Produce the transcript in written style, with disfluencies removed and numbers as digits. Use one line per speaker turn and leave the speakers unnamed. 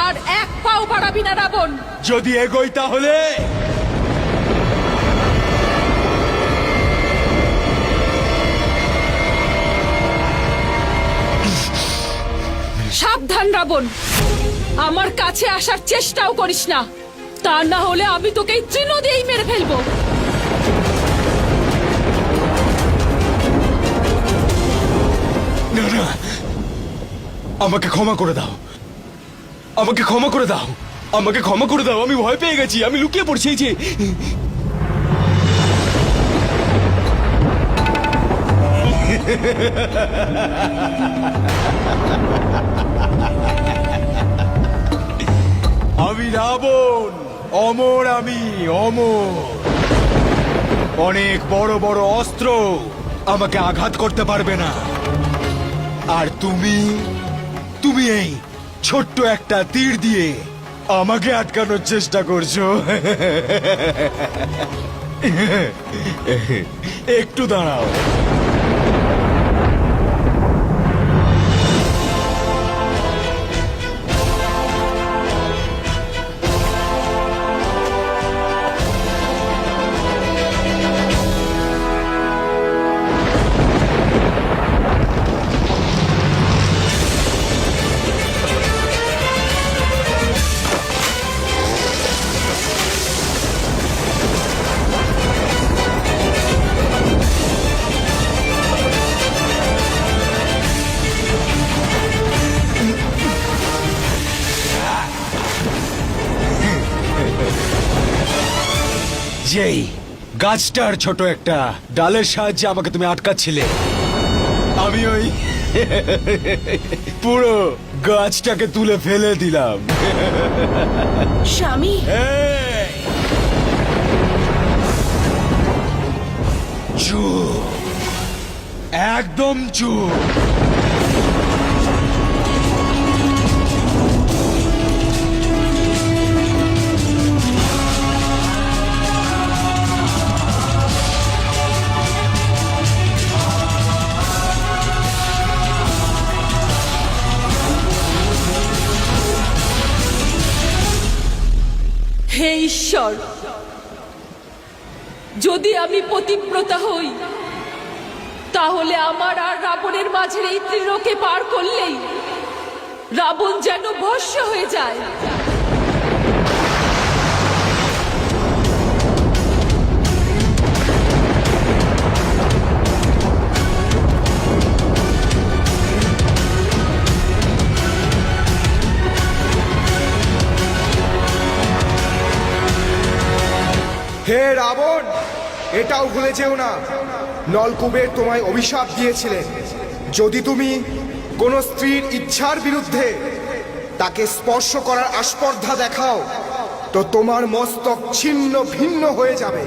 আর এক পাও বাড়াবি না রাবণ।
যদি এগোই তাহলে
সাবধান রাবণ, আমার কাছে আসার চেষ্টাও করিস না, তা না হলে আমি তোকে এই তৃণ দিয়েই মেরে ফেলবো।
না না, আমাকে ক্ষমা করে দাও, আমাকে ক্ষমা করে দাও, আমাকে ক্ষমা করে দাও। আমি ভয় পেয়ে গেছি, আমি লুকিয়ে পড়ছি। এই যে আমি রাবণ, অমর, আমি অমর। অনেক বড় বড় অস্ত্র আমাকে আঘাত করতে পারবে না। আর তুমি তুমি এই ছোট্ট একটা তীর দিয়ে আমাকে আটকানোর চেষ্টা করছো। একটু দাঁড়াও। যেই গাছটার ছোট একটা ডালের সাহায্যে আমাকে তুমি আটকাচ্ছিলে, আমি ওই পুরো গাছটাকে তুলে ফেলে দিলাম।
স্বামী,
চুপ, একদম চুপ।
হে ঈশ্বর, যদি আমি পতিব্রতা হই তাহলে আমার আর রাবণের মাঝের এই ত্রিলোকে পার করলেই রাবণ যেন ভস্ম হয়ে যায়।
হে রাবণ, এটাও ভুলে যেও না, নলকুবের তোমায় অভিশাপ দিয়েছিলেন, যদি তুমি কোনো স্ত্রীর ইচ্ছার বিরুদ্ধে তাকে স্পর্শ করার আস্পর্ধা দেখাও তো তোমার মস্তক ছিন্ন ভিন্ন হয়ে যাবে।